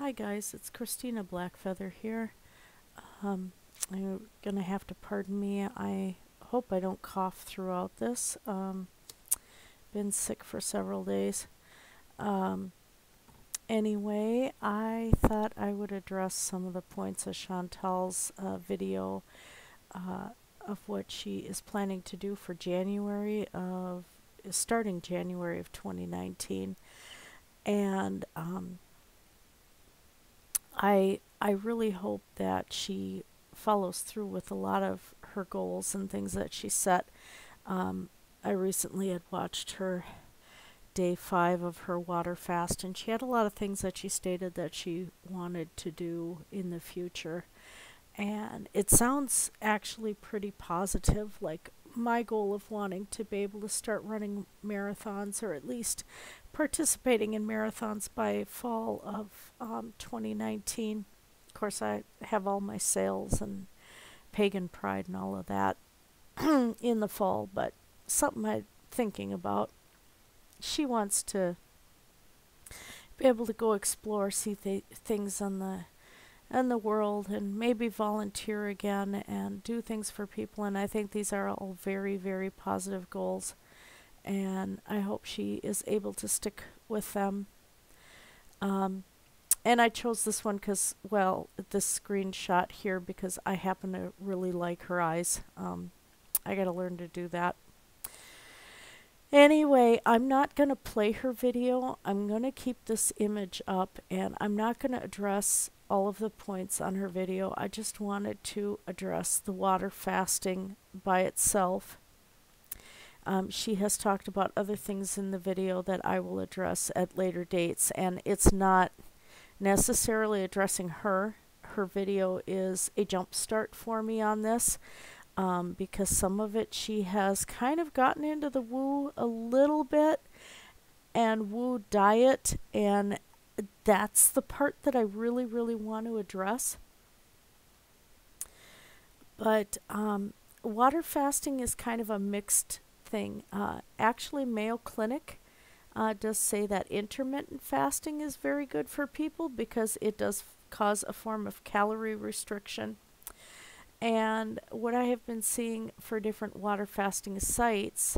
Hi guys, it's Christina Blackfeather here. You're gonna have to pardon me. I hope I don't cough throughout this. Been sick for several days. Um, anyway, I thought I would address some of the points of Chantal's video uh, of what she is planning to do for starting January of 2019. And I really hope that she follows through with a lot of her goals and things that she set. I recently had watched her day 5 of her water fast, and she had a lot of things that she stated that she wanted to do in the future. And it sounds actually pretty positive, like my goal of wanting to be able to start running marathons, or at least participating in marathons by fall of 2019. Of course, I have all my sales and pagan pride and all of that in the fall, but something I'm thinking about. She wants to be able to go explore, see things on the world, and maybe volunteer again and do things for people. And I think these are all very, very positive goals, and I hope she is able to stick with them. And I chose this one because, well, this screenshot here, because I happen to really like her eyes. I gotta learn to do that. Anyway, I'm not going to play her video. I'm going to keep this image up, and I'm not going to address all of the points on her video. I just wanted to address the water fasting by itself. She has talked about other things in the video that I will address at later dates, and it's not necessarily addressing her. Her video is a jump start for me on this. Because some of it she has kind of gotten into the woo a little bit and woo diet, and that's the part that I really, really want to address. But water fasting is kind of a mixed thing. Actually, Mayo Clinic does say that intermittent fasting is very good for people because it does cause a form of calorie restriction. And what I have been seeing for different water fasting sites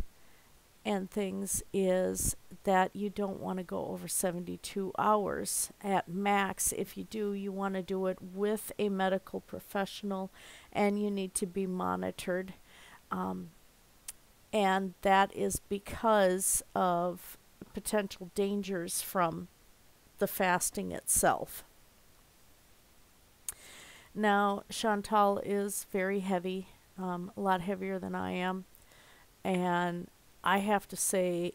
and things is that you don't want to go over 72 hours at max. If you do, you want to do it with a medical professional, and you need to be monitored. And that is because of potential dangers from the fasting itself. Now, Chantal is very heavy, a lot heavier than I am, and I have to say,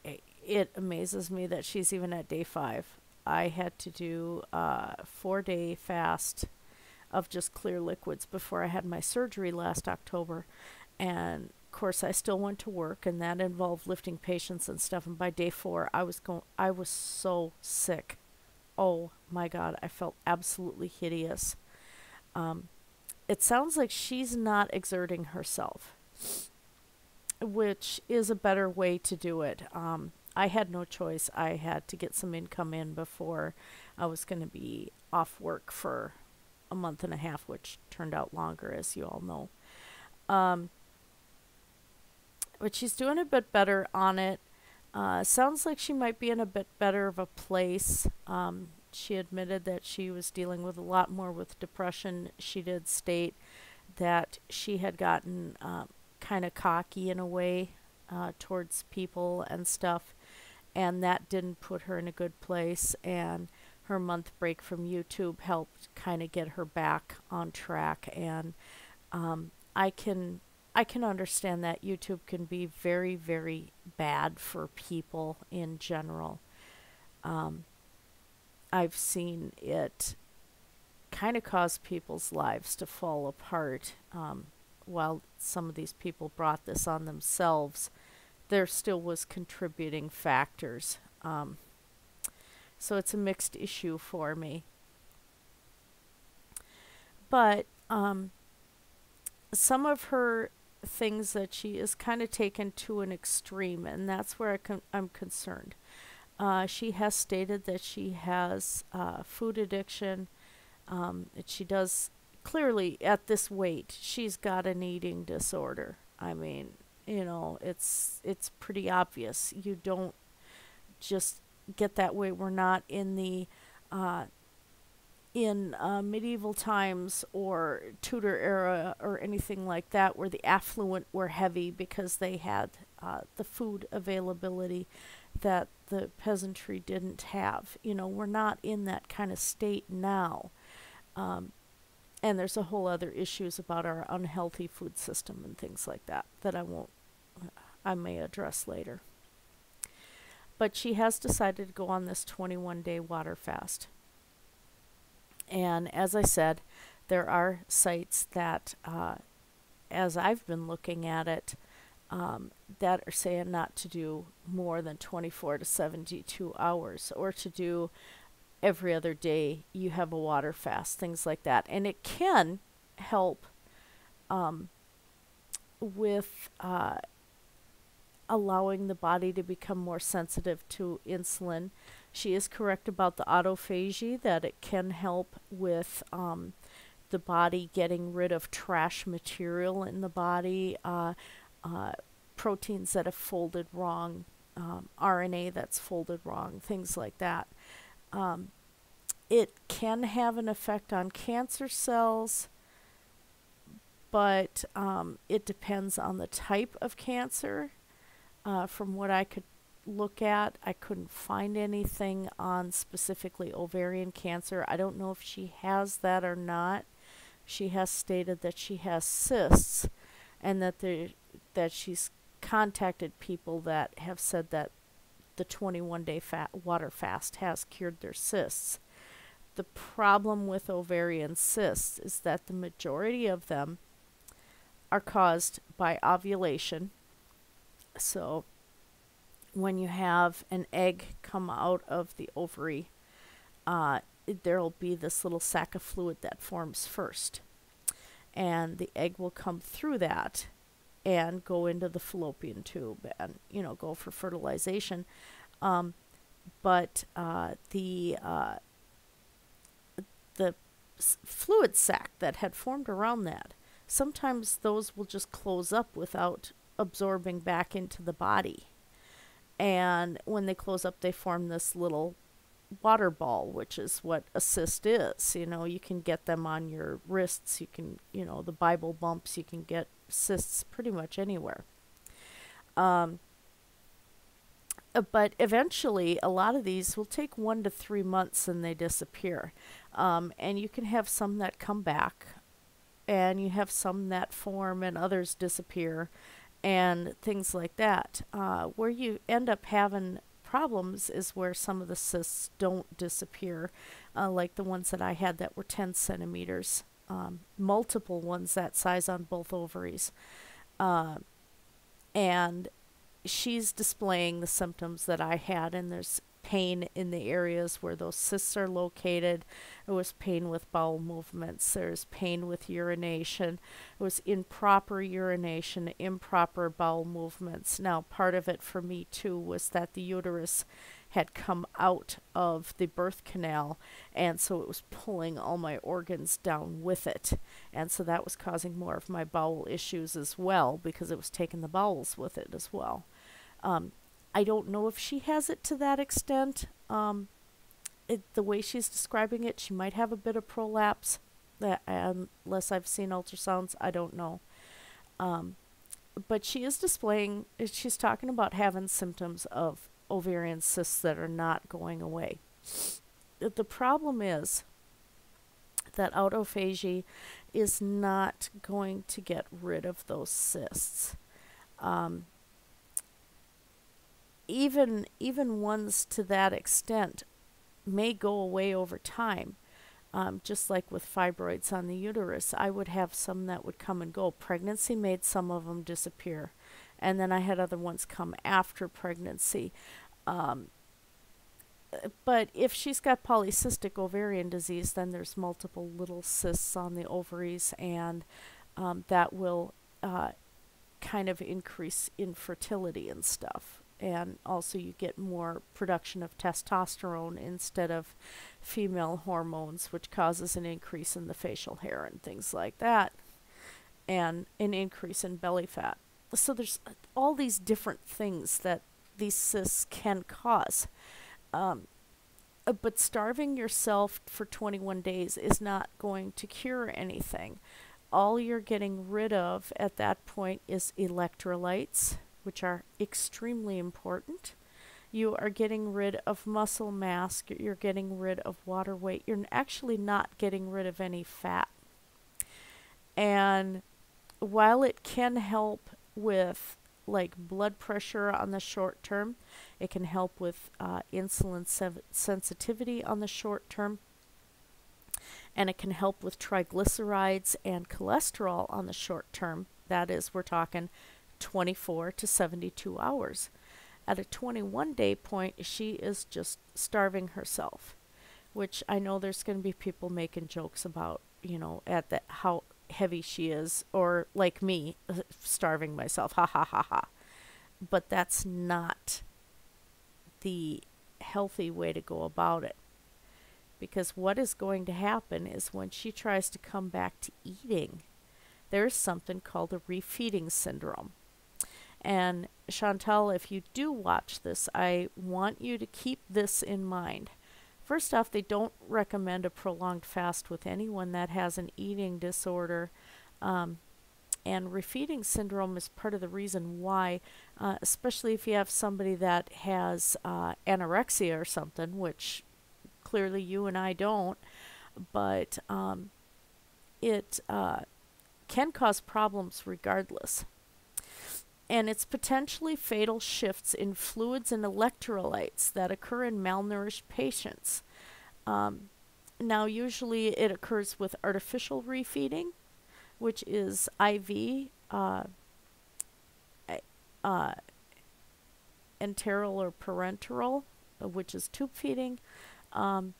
it amazes me that she's even at day 5. I had to do a 4-day fast of just clear liquids before I had my surgery last October, and of course I still went to work, and that involved lifting patients and stuff. And by day 4, I was so sick. Oh my God, I felt absolutely hideous. It sounds like she's not exerting herself, which is a better way to do it. I had no choice. I had to get some income in before I was going to be off work for a month and a half, which turned out longer, as you all know. But she's doing a bit better on it. Sounds like she might be in a bit better of a place. She admitted that she was dealing with a lot more with depression. She did state that she had gotten kind of cocky in a way towards people and stuff, and that didn't put her in a good place. And her month break from YouTube helped kind of get her back on track. And I can understand that YouTube can be very, very bad for people in general. I've seen it kind of cause people's lives to fall apart. While some of these people brought this on themselves, there still was contributing factors. So it's a mixed issue for me. But some of her things that she is kind of taken to an extreme, and that's where I'm concerned. She has stated that she has food addiction. She does clearly at this weight. She's got an eating disorder. I mean, it's pretty obvious. You don't just get that way. We're not in the uh, in medieval times or Tudor era or anything like that, where the affluent were heavy because they had the food availability that the peasantry didn't have. We're not in that kind of state now. Um, and there's a whole other issues about our unhealthy food system and things like that that I may address later. But she has decided to go on this 21-day water fast. And as I said, there are sites that, as I've been looking at it, that are saying not to do more than 24 to 72 hours, or to do every other day you have a water fast, things like that. And it can help with allowing the body to become more sensitive to insulin. She is correct about the autophagy, that it can help with the body getting rid of trash material in the body, proteins that have folded wrong, RNA that's folded wrong, things like that. It can have an effect on cancer cells, but it depends on the type of cancer. From what I could look at, I couldn't find anything on specifically ovarian cancer. I don't know if she has that or not. She has stated that she has cysts, and that she's contacted people that have said that the 21-day water fast has cured their cysts. The problem with ovarian cysts is that the majority of them are caused by ovulation. So when you have an egg come out of the ovary, there'll be this little sac of fluid that forms first. And the egg will come through that and go into the fallopian tube and, go for fertilization. But the fluid sac that had formed around that, sometimes those will just close up without absorbing back into the body. And when they close up, they form this little water ball, which is what a cyst is. You can get them on your wrists. You can, the Bible bumps, you can get cysts pretty much anywhere. But eventually, a lot of these will take 1 to 3 months and they disappear. And you can have some that come back, and you have some that form and others disappear, and things like that. Where you end up having problems is where some of the cysts don't disappear, like the ones that I had that were 10 centimeters, multiple ones that size on both ovaries. And she's displaying the symptoms that I had, and there's pain in the areas where those cysts are located. It was pain with bowel movements. There's pain with urination. It was improper urination, improper bowel movements. Now, part of it for me too was that the uterus had come out of the birth canal, and so it was pulling all my organs down with it. And so that was causing more of my bowel issues as well, because it was taking the bowels with it as well. I don't know if she has it to that extent. The way she's describing it, she might have a bit of prolapse, unless I've seen ultrasounds. I don't know. But she is displaying, she's talking about having symptoms of ovarian cysts that are not going away. The problem is that autophagy is not going to get rid of those cysts. Even ones to that extent may go away over time. Just like with fibroids on the uterus, I would have some that would come and go. Pregnancy made some of them disappear, and then I had other ones come after pregnancy. But if she's got polycystic ovarian disease, then there's multiple little cysts on the ovaries, and that will kind of increase infertility and stuff. and also you get more production of testosterone instead of female hormones, which causes an increase in the facial hair and things like that, and an increase in belly fat. So there's all these different things that these cysts can cause. Um, but starving yourself for 21 days is not going to cure anything. All you're getting rid of at that point is electrolytes, which are extremely important. You are getting rid of muscle mass, you're getting rid of water weight, you're actually not getting rid of any fat. And while it can help with like blood pressure on the short term, it can help with insulin sensitivity on the short term, and it can help with triglycerides and cholesterol on the short term. That is, we're talking 24 to 72 hours. At a 21-day point, she is just starving herself, which I know there's going to be people making jokes about, at the how heavy she is, or like me, starving myself, ha ha ha ha. But that's not the healthy way to go about it. Because what is going to happen is when she tries to come back to eating, there's something called a refeeding syndrome. And Chantal, if you do watch this, I want you to keep this in mind. First off, they don't recommend a prolonged fast with anyone that has an eating disorder. And refeeding syndrome is part of the reason why, especially if you have somebody that has anorexia or something, which clearly you and I don't, but it can cause problems regardless. And it's potentially fatal shifts in fluids and electrolytes that occur in malnourished patients. Now, usually it occurs with artificial refeeding, which is IV, enteral or parenteral, which is tube feeding, and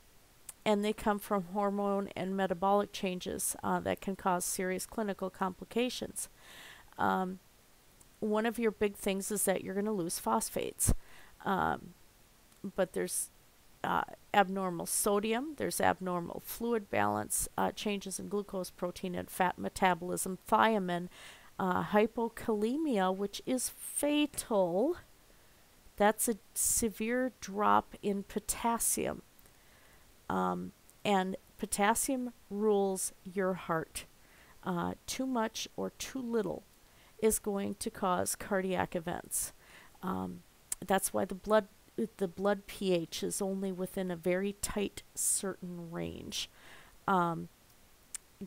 they come from hormone and metabolic changes that can cause serious clinical complications. One of your big things is that you're going to lose phosphates, but there's abnormal sodium, there's abnormal fluid balance, changes in glucose, protein, and fat metabolism, thiamine, hypokalemia, which is fatal. That's a severe drop in potassium. And potassium rules your heart. Too much or too little is going to cause cardiac events. That's why the blood pH is only within a very tight certain range.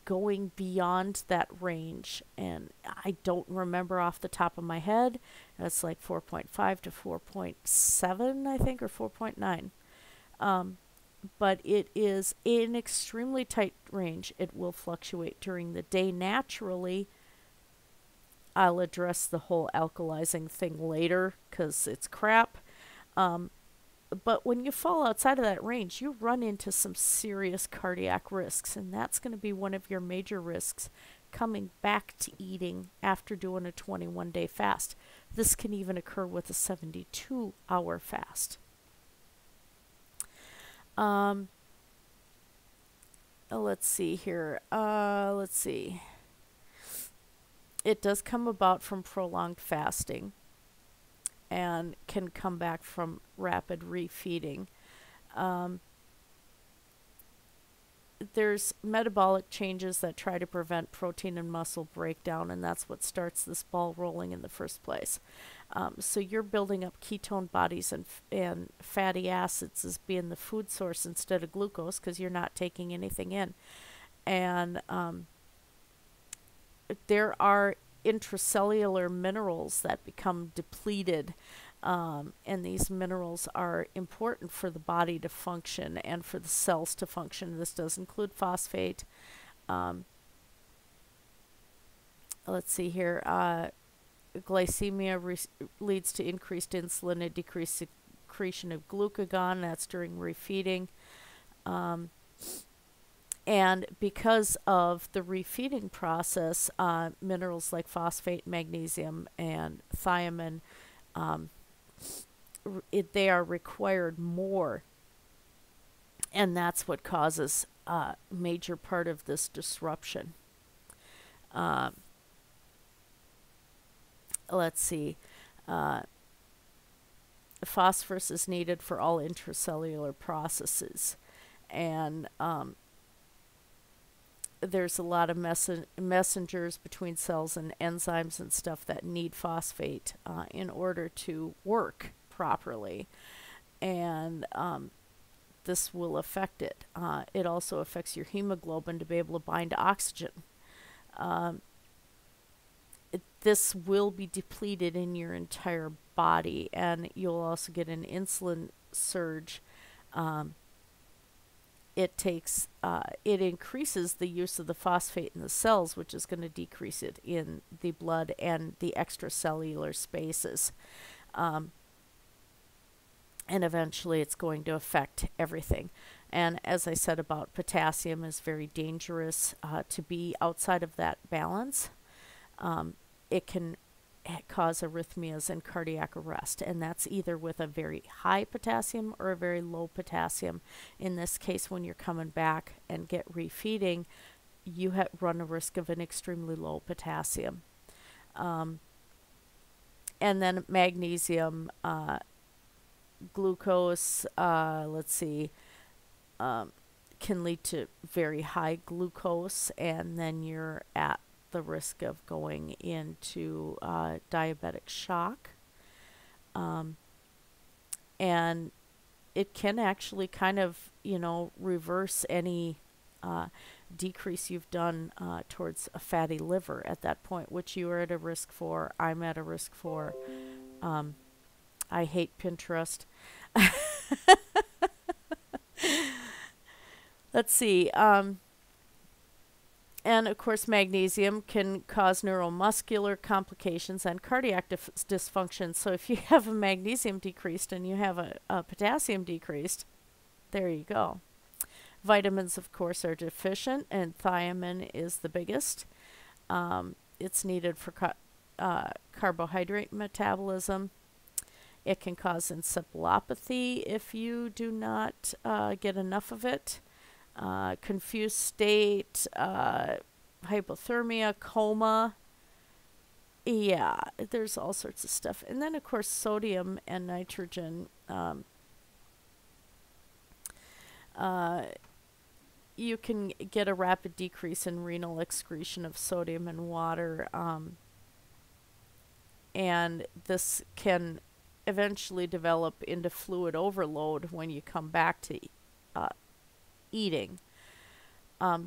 Going beyond that range, and I don't remember off the top of my head, it's like 4.5 to 4.7, I think, or 4.9. But it is an extremely tight range. It will fluctuate during the day naturally. I'll address the whole alkalizing thing later because it's crap. But when you fall outside of that range, you run into some serious cardiac risks, and that's going to be one of your major risks coming back to eating after doing a 21-day fast. This can even occur with a 72-hour fast. Let's see here. Let's see. It does come about from prolonged fasting and can come back from rapid refeeding. There's metabolic changes that try to prevent protein and muscle breakdown, and that's what starts this ball rolling in the first place. So you're building up ketone bodies and fatty acids as being the food source instead of glucose because you're not taking anything in. And there are intracellular minerals that become depleted, and these minerals are important for the body to function and for the cells to function. This does include phosphate. Let's see here. Glycemia leads to increased insulin and decreased secretion of glucagon. That's during refeeding. And because of the refeeding process, minerals like phosphate, magnesium, and thiamine they are required more, and that's what causes a major part of this disruption. Uh, let's see. Uh, Phosphorus is needed for all intracellular processes, and there's a lot of messengers between cells and enzymes and stuff that need phosphate in order to work properly, and this will affect it. It also affects your hemoglobin to be able to bind to oxygen. Um, this will be depleted in your entire body, and you'll also get an insulin surge. Um, it increases the use of the phosphate in the cells, which is going to decrease it in the blood and the extracellular spaces. Um, and eventually it's going to affect everything. And as I said about potassium, is very dangerous to be outside of that balance. It can cause arrhythmias and cardiac arrest, and that's either with a very high potassium or a very low potassium. In this case, when you're coming back and get refeeding, you run a risk of an extremely low potassium. And then magnesium, glucose, let's see, can lead to very high glucose, and then you're at the risk of going into diabetic shock. And it can actually kind of, reverse any decrease you've done towards a fatty liver at that point, which you are at a risk for. I'm at a risk for. I hate Pinterest. Let's see. And of course, magnesium can cause neuromuscular complications and cardiac dysfunction. So if you have a magnesium decreased and you have a potassium decreased, there you go. Vitamins, of course, are deficient, and thiamine is the biggest. It's needed for carbohydrate metabolism. It can cause encephalopathy if you do not get enough of it. Confused state, hypothermia, coma. Yeah, there's all sorts of stuff. And then, of course, sodium and nitrogen. You can get a rapid decrease in renal excretion of sodium and water. And this can eventually develop into fluid overload when you come back to eating,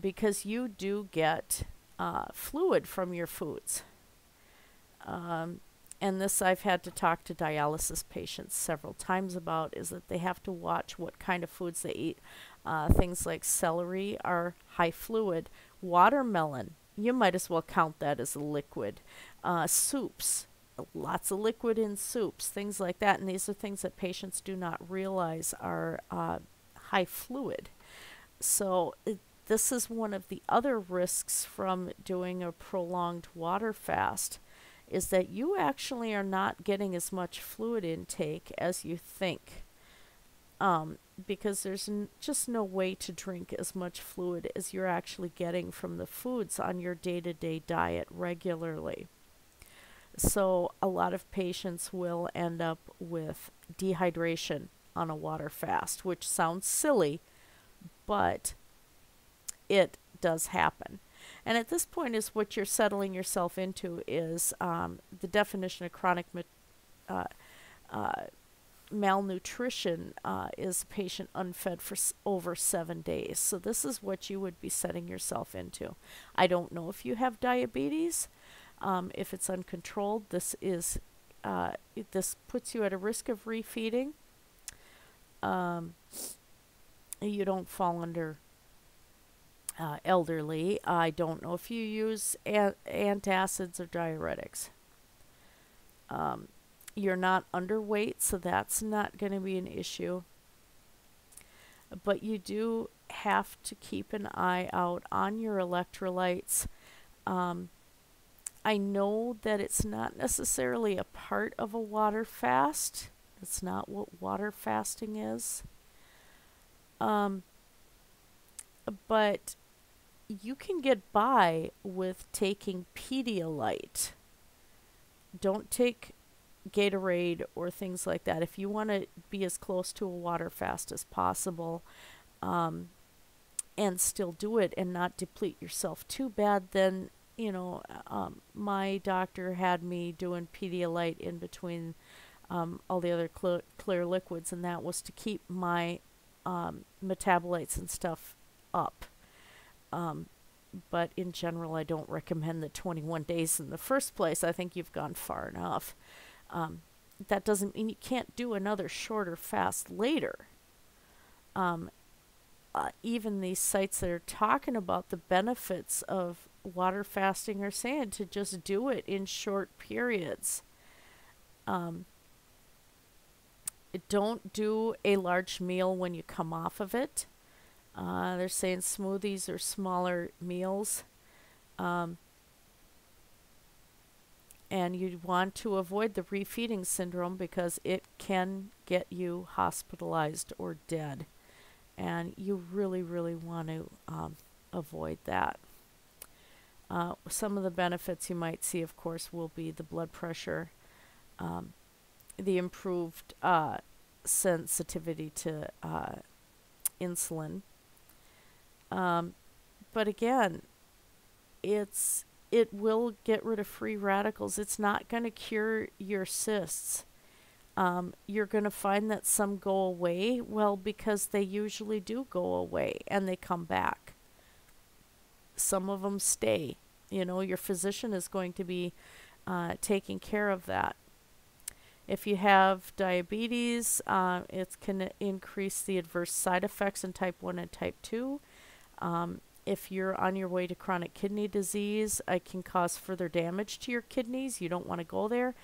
because you do get fluid from your foods. And this I've had to talk to dialysis patients several times about, is that they have to watch what kind of foods they eat. Things like celery are high fluid. Watermelon, you might as well count that as a liquid. Soups, lots of liquid in soups, things like that. And these are things that patients do not realize are high fluid. So this is one of the other risks from doing a prolonged water fast, is that you actually are not getting as much fluid intake as you think, because there's just no way to drink as much fluid as you're actually getting from the foods on your day-to-day diet regularly. So a lot of patients will end up with dehydration on a water fast, which sounds silly, but it does happen. And at this point is what you're settling yourself into is the definition of chronic malnutrition is a patient unfed for over 7 days. So this is what you would be setting yourself into. I don't know if you have diabetes. If it's uncontrolled, this puts you at a risk of refeeding. You don't fall under elderly. I don't know if you use antacids or diuretics. You're not underweight, so that's not going to be an issue. But you do have to keep an eye out on your electrolytes. I know that it's not necessarily a part of a water fast, It's not what water fasting is. Um, but you can get by with taking Pedialyte. Don't take Gatorade or things like that. If you want to be as close to a water fast as possible, um, and still do it and not deplete yourself too bad, then my doctor had me doing Pedialyte in between all the other clear liquids, and that was to keep my metabolites and stuff up. Um, but in general, I don't recommend the 21 days in the first place. I think you've gone far enough. Um, that doesn't mean you can't do another shorter fast later. Um, Even these sites that are talking about the benefits of water fasting are saying to just do it in short periods. Um, don't do a large meal when you come off of it. They're saying smoothies or smaller meals. Um, and you want to avoid the refeeding syndrome because it can get you hospitalized or dead. And you really, really want to avoid that. Some of the benefits you might see, of course, will be the blood pressure, the improved sensitivity to insulin. But again, it will get rid of free radicals. It's not going to cure your cysts. You're going to find that some go away, well, because they usually do go away and they come back. Some of them stay. Your physician is going to be taking care of that. If you have diabetes, it can increase the adverse side effects in type 1 and type 2. If you're on your way to chronic kidney disease, it can cause further damage to your kidneys. You don't want to go there.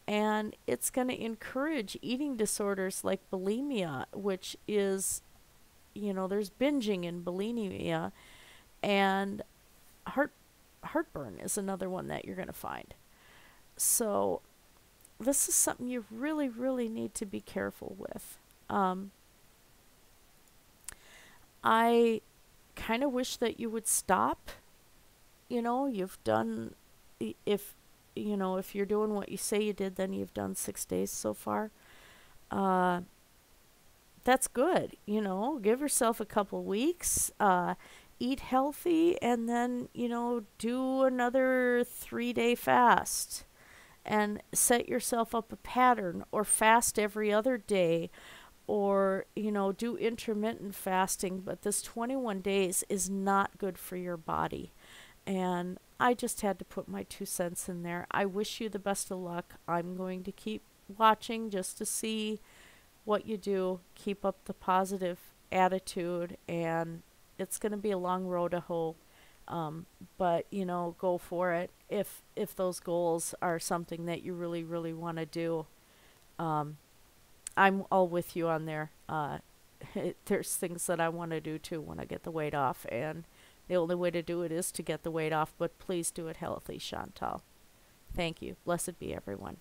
And it's going to encourage eating disorders like bulimia, which is, there's binging in bulimia, and heartburn is another one that you're going to find. So this is something you really, really need to be careful with. I kind of wish that you would stop. You've done, if you're doing what you say you did, then you've done 6 days so far. That's good. Give yourself a couple weeks, eat healthy, and then, do another 3-day fast and set yourself up a pattern, or fast every other day, or, do intermittent fasting. But this 21 days is not good for your body. And I just had to put my 2 cents in there. I wish you the best of luck. I'm going to keep watching just to see what you do. Keep up the positive attitude, and it's going to be a long road to hoe. But go for it. If those goals are something that you really, really want to do, I'm all with you on there. There's things that I want to do too when I get the weight off, and the only way to do it is to get the weight off, but please do it healthy, Chantal. Thank you. Blessed be everyone.